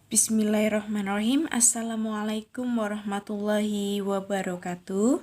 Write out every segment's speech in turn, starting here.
Bismillahirrahmanirrahim. Assalamualaikum warahmatullahi wabarakatuh.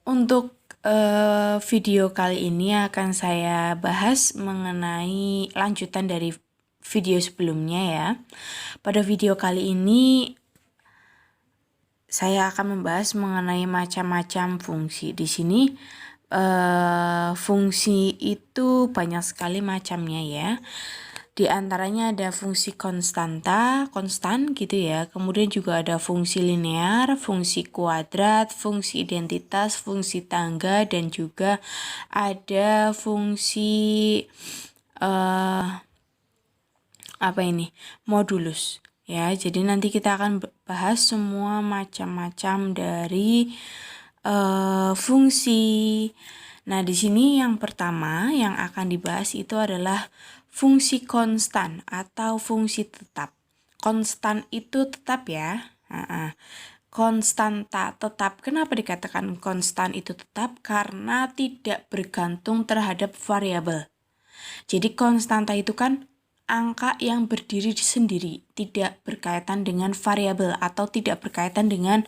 Untuk video kali ini akan saya bahas mengenai lanjutan dari video sebelumnya ya. Pada video kali ini saya akan membahas mengenai macam-macam fungsi. Di sini fungsi itu banyak sekali macamnya ya. Di antaranya ada fungsi konstan gitu ya. Kemudian juga ada fungsi linear, fungsi kuadrat, fungsi identitas, fungsi tangga, dan juga ada fungsi modulus. Ya, jadi nanti kita akan bahas semua macam-macam dari fungsi. Nah, di sini yang pertama yang akan dibahas itu adalah fungsi konstan atau fungsi tetap. Konstan itu tetap ya. Konstanta tetap. Kenapa dikatakan konstan itu tetap? Karena tidak bergantung terhadap variabel. Jadi konstanta itu kan angka yang berdiri sendiri, tidak berkaitan dengan variabel atau tidak berkaitan dengan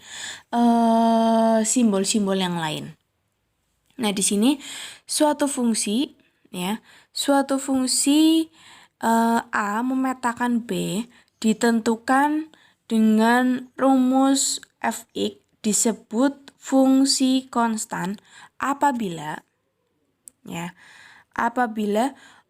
simbol-simbol yang lain. Nah, di sini suatu fungsi A memetakan B ditentukan dengan rumus fx disebut fungsi konstan apabila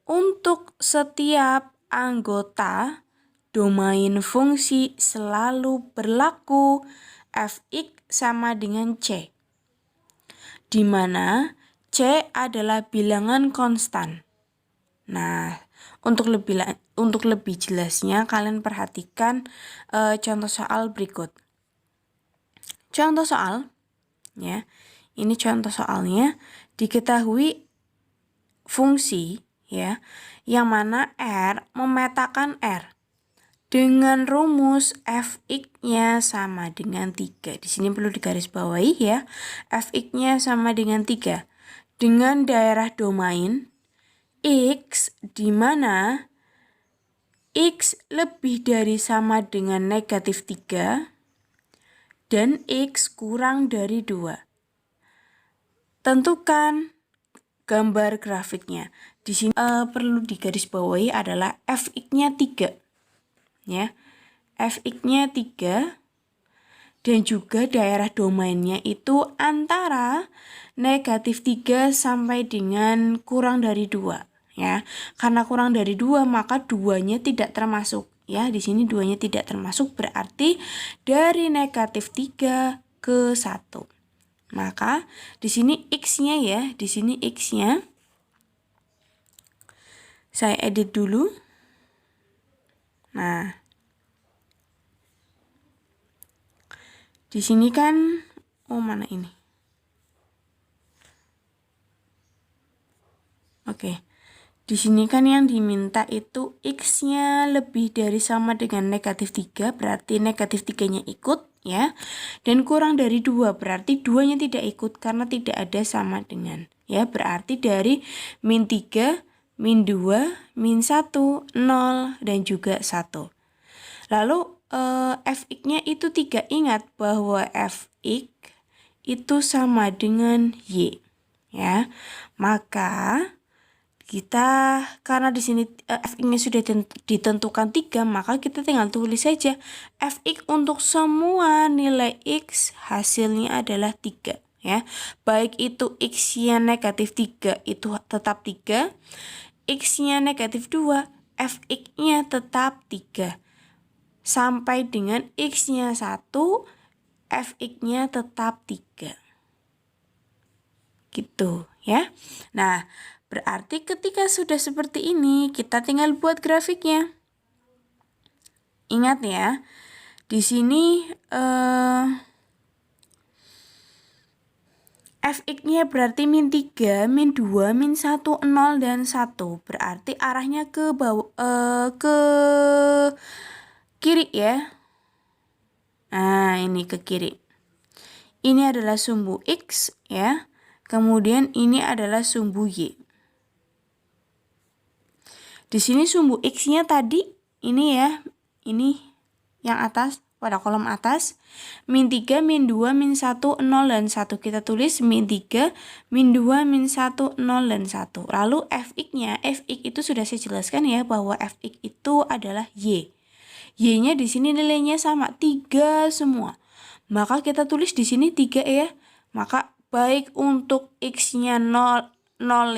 untuk setiap anggota domain fungsi selalu berlaku fx sama dengan c, di mana c adalah bilangan konstan. Nah, untuk lebih jelasnya kalian perhatikan contoh soal berikut. Contoh soal ya. Ini contoh soalnya, diketahui fungsi ya yang mana R memetakan R dengan rumus fx-nya sama dengan 3. Di sini perlu digarisbawahi ya. Fx-nya sama dengan 3 dengan daerah domain X di mana X lebih dari sama dengan negatif 3 dan X kurang dari 2. Tentukan gambar grafiknya. Di sini perlu digarisbawahi adalah fx-nya 3. Ya. Fx-nya 3 dan juga daerah domainnya itu antara negatif 3 sampai dengan kurang dari 2. Ya, karena kurang dari 2 maka 2-nya tidak termasuk. Ya, di sini 2-nya tidak termasuk, berarti dari negatif 3 ke 1. Maka di sini x-nya ya, di sini x-nya saya edit dulu. Nah, di sini kan mana ini? Oke. Di sini kan yang diminta itu x-nya lebih dari sama dengan negatif 3, berarti negatif 3-nya ikut ya. Dan kurang dari 2, berarti 2-nya tidak ikut karena tidak ada sama dengan. Ya, berarti dari min 3, min 2, min 1, 0, dan juga 1. Lalu fx-nya itu 3. Ingat bahwa fx itu sama dengan y. Ya, maka kita karena di sini fx-nya sudah ditentukan 3, maka kita tinggal tulis saja fx untuk semua nilai x hasilnya adalah 3 ya. Baik itu x-nya negatif 3 itu tetap 3, x-nya negatif 2, fx-nya tetap 3. Sampai dengan x-nya 1, fx-nya tetap 3. Gitu ya. Nah, berarti ketika sudah seperti ini, kita tinggal buat grafiknya. Ingat ya, di sini fx-nya berarti min 3, min 2, min 1, 0, dan 1. Berarti arahnya ke bawah, ke kiri ya. Nah, ini ke kiri. Ini adalah sumbu x ya. Kemudian ini adalah sumbu y. Di sini sumbu x-nya tadi ini ya, ini yang atas, pada kolom atas. Min 3, min 2, min 1, 0, dan 1. Kita tulis min 3, min 2, min 1, 0, dan 1. Lalu fx-nya, fx itu sudah saya jelaskan ya, bahwa fx itu adalah y. Y-nya di sini nilainya sama, 3 semua. Maka kita tulis di sini 3 ya. Maka baik untuk x-nya 0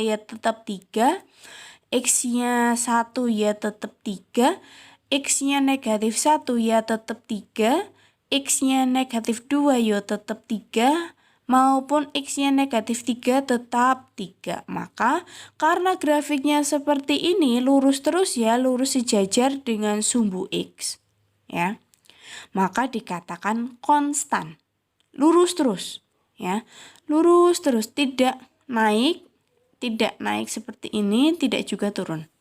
ya tetap 3, x-nya 1 ya tetap 3, x-nya negatif 1 ya tetap 3, x-nya negatif 2 ya tetap 3, maupun x-nya negatif 3 tetap 3. Maka karena grafiknya seperti ini, lurus terus ya, lurus sejajar dengan sumbu x. Ya. Maka dikatakan konstan. Lurus terus. Ya. Lurus terus, tidak naik seperti ini, tidak juga turun.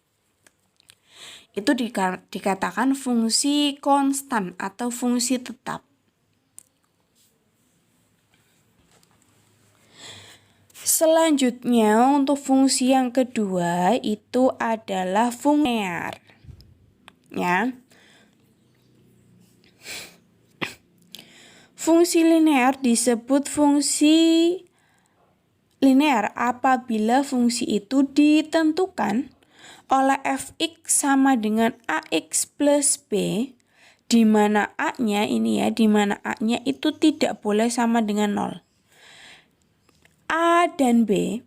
Itu dikatakan fungsi konstan atau fungsi tetap. Selanjutnya untuk fungsi yang kedua itu adalah fungsi linear. Ya. Fungsi linear disebut fungsi linear apabila fungsi itu ditentukan oleh fx sama dengan ax plus b, di mana a-nya ini ya, di mana a-nya itu tidak boleh sama dengan 0. A dan b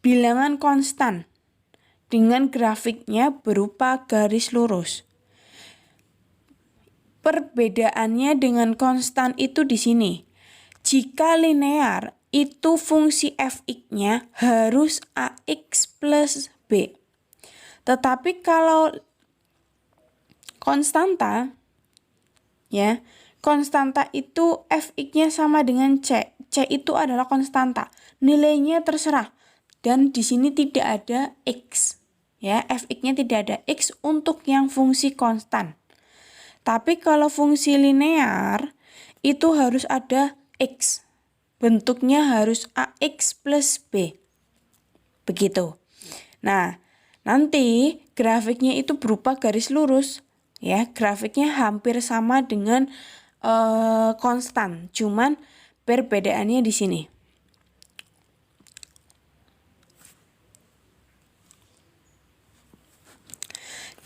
bilangan konstan dengan grafiknya berupa garis lurus. Perbedaannya dengan konstan itu di sini. Jika linear, itu fungsi fx-nya harus ax plus b. Tetapi kalau konstanta, ya, konstanta itu fx-nya sama dengan c. C itu adalah konstanta. Nilainya terserah. Dan di sini tidak ada x. Ya, fx-nya tidak ada x untuk yang fungsi konstan. Tapi kalau fungsi linear itu harus ada x. Bentuknya harus ax plus b. Begitu. Nah, nanti grafiknya itu berupa garis lurus. Ya, grafiknya hampir sama dengan konstan. Cuman perbedaannya di sini.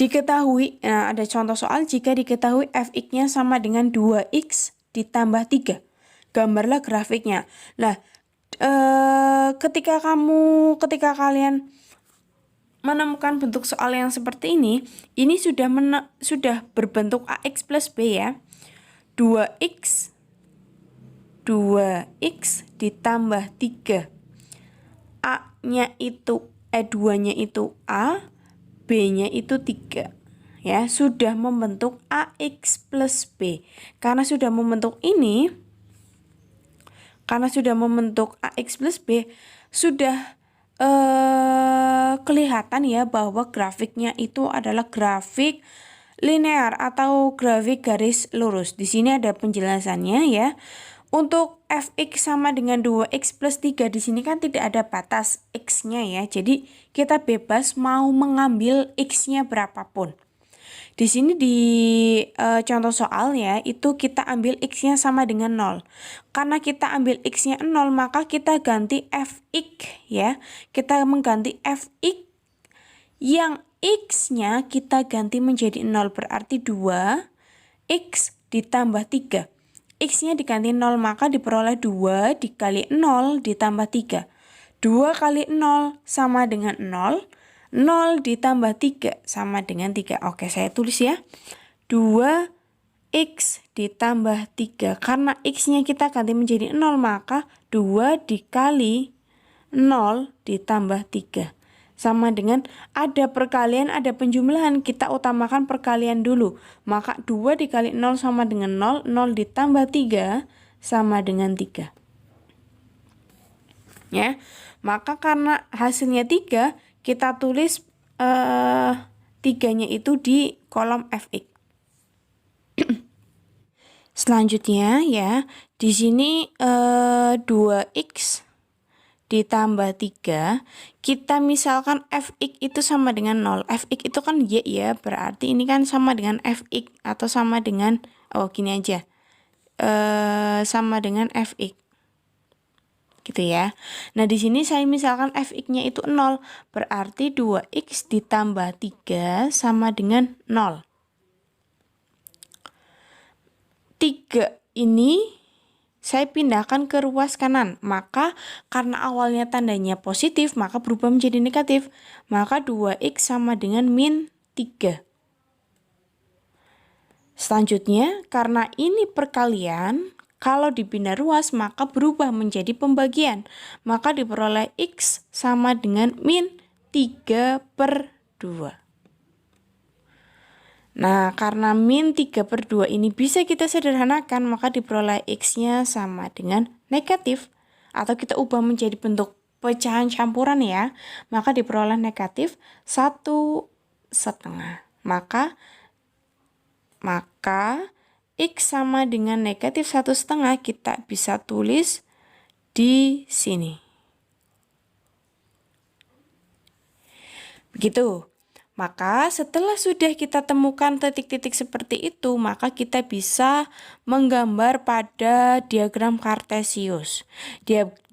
Diketahui, ada contoh soal jika diketahui fx-nya sama dengan 2x ditambah 3. Gambarlah grafiknya. Nah, ketika kalian menemukan bentuk soal yang seperti ini sudah berbentuk ax plus b ya. 2x ditambah 3. A-nya itu, 2-nya itu A, B-nya itu 3. Ya, sudah membentuk ax plus b. Karena sudah membentuk ini, ax plus b, sudah kelihatan ya bahwa grafiknya itu adalah grafik linear atau grafik garis lurus. Di sini ada penjelasannya ya. Untuk fx sama dengan 2x plus 3, di sini kan tidak ada batas x-nya ya. Jadi kita bebas mau mengambil x-nya berapapun. Di sini di contoh soal ya, itu kita ambil x-nya sama dengan 0. Karena kita ambil x-nya 0, maka kita ganti fx ya. Kita mengganti fx yang x-nya kita ganti menjadi 0, berarti 2x ditambah 3. X-nya diganti 0, maka diperoleh 2 dikali 0 ditambah 3. 2 kali 0 sama dengan 0. 0 ditambah 3 sama dengan 3. Oke, saya tulis ya. 2x ditambah 3. Karena x-nya kita ganti menjadi 0, maka 2 dikali 0 ditambah 3. Sama dengan ada perkalian, ada penjumlahan, kita utamakan perkalian dulu. Maka 2 dikali 0 sama dengan 0, 0 ditambah 3 sama dengan 3. Ya, maka karena hasilnya 3, kita tulis 3-nya itu di kolom fx. Selanjutnya ya, di sini 2x ditambah 3, kita misalkan fx itu sama dengan 0. Fx itu kan y ya, berarti ini kan sama dengan fx atau sama dengan, gini aja, sama dengan fx. Gitu ya. Nah, di sini saya misalkan fx-nya itu 0, berarti 2x ditambah 3 sama dengan 0. 3 ini saya pindahkan ke ruas kanan, maka karena awalnya tandanya positif, maka berubah menjadi negatif. Maka 2x sama dengan min 3. Selanjutnya, karena ini perkalian, kalau dipindah ruas, maka berubah menjadi pembagian. Maka diperoleh x sama dengan min 3/2. Nah, karena min 3/2 ini bisa kita sederhanakan, maka diperoleh x-nya sama dengan negatif. Atau kita ubah menjadi bentuk pecahan campuran ya. Maka diperoleh negatif 1/2. Maka x sama dengan negatif 1/2 kita bisa tulis di sini. Begitu. Maka setelah sudah kita temukan titik-titik seperti itu, maka kita bisa menggambar pada diagram kartesius.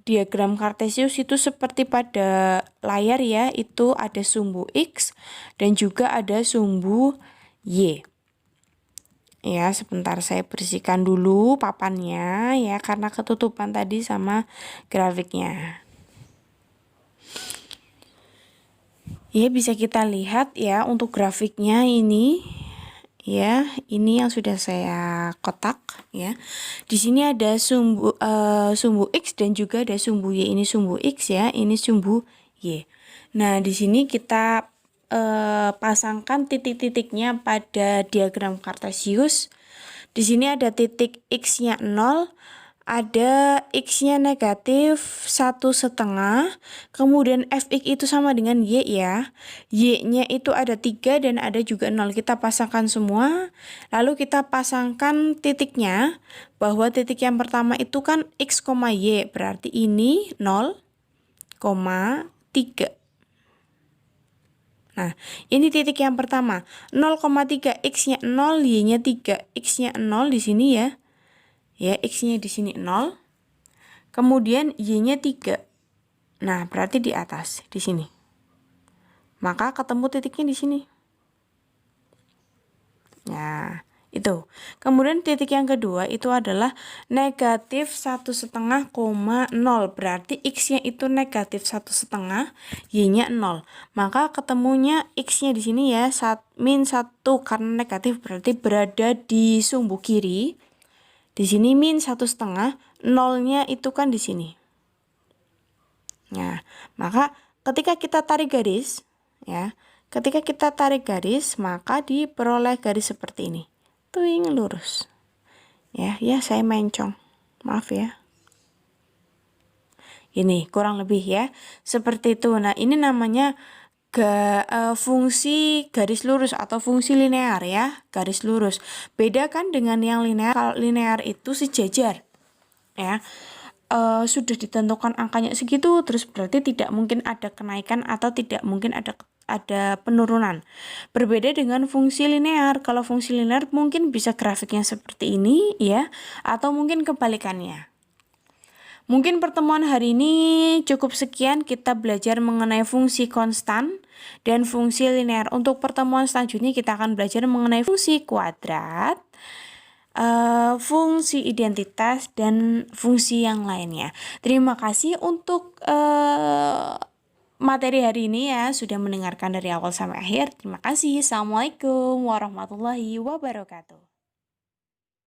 Diagram kartesius itu seperti pada layar ya, itu ada sumbu x dan juga ada sumbu y. Ya, sebentar saya bersihkan dulu papannya ya, karena ketutupan tadi sama grafiknya. Ya, bisa kita lihat ya untuk grafiknya ini ya, ini yang sudah saya kotak ya. Di sini ada sumbu x dan juga ada sumbu y. Ini sumbu x ya, ini sumbu y. Nah, di sini kita pasangkan titik-titiknya pada diagram kartesius. Di sini ada titik x-nya 0, ada x-nya negatif 1/2, kemudian fx itu sama dengan y ya. Y-nya itu ada 3 dan ada juga 0. Kita pasangkan semua, lalu kita pasangkan titiknya, bahwa titik yang pertama itu kan x, y, berarti ini 0,3. Nah, ini titik yang pertama, 0,3, x-nya 0, y-nya 3, x-nya 0 di sini ya. Ya, x-nya di sini 0. Kemudian y-nya 3. Nah, berarti di atas di sini. Maka ketemu titiknya di sini. Nah, itu. Kemudian titik yang kedua itu adalah negatif 1/2, 0. Berarti x-nya itu negatif 1/2, y-nya 0. Maka ketemunya x-nya di sini ya, min 1, karena negatif berarti berada di sumbu kiri. Di sini min 1/2, 0-nya itu kan di sini. Nah, maka ketika kita tarik garis, ya, maka diperoleh garis seperti ini. Tuing lurus. Ya, saya mencong. Maaf ya. Ini kurang lebih ya, seperti itu. Nah, ini namanya fungsi garis lurus atau fungsi linear ya, garis lurus. Beda kan dengan yang linear. Kalau linear itu sejajar ya, sudah ditentukan angkanya segitu, terus berarti tidak mungkin ada kenaikan atau tidak mungkin ada penurunan. Berbeda dengan fungsi linear. Kalau fungsi linear mungkin bisa grafiknya seperti ini ya, atau mungkin kebalikannya. Mungkin pertemuan hari ini cukup sekian, kita belajar mengenai fungsi konstan dan fungsi linear. Untuk pertemuan selanjutnya kita akan belajar mengenai fungsi kuadrat, fungsi identitas, dan fungsi yang lainnya. Terima kasih untuk materi hari ini ya, sudah mendengarkan dari awal sampai akhir. Terima kasih. Assalamualaikum warahmatullahi wabarakatuh.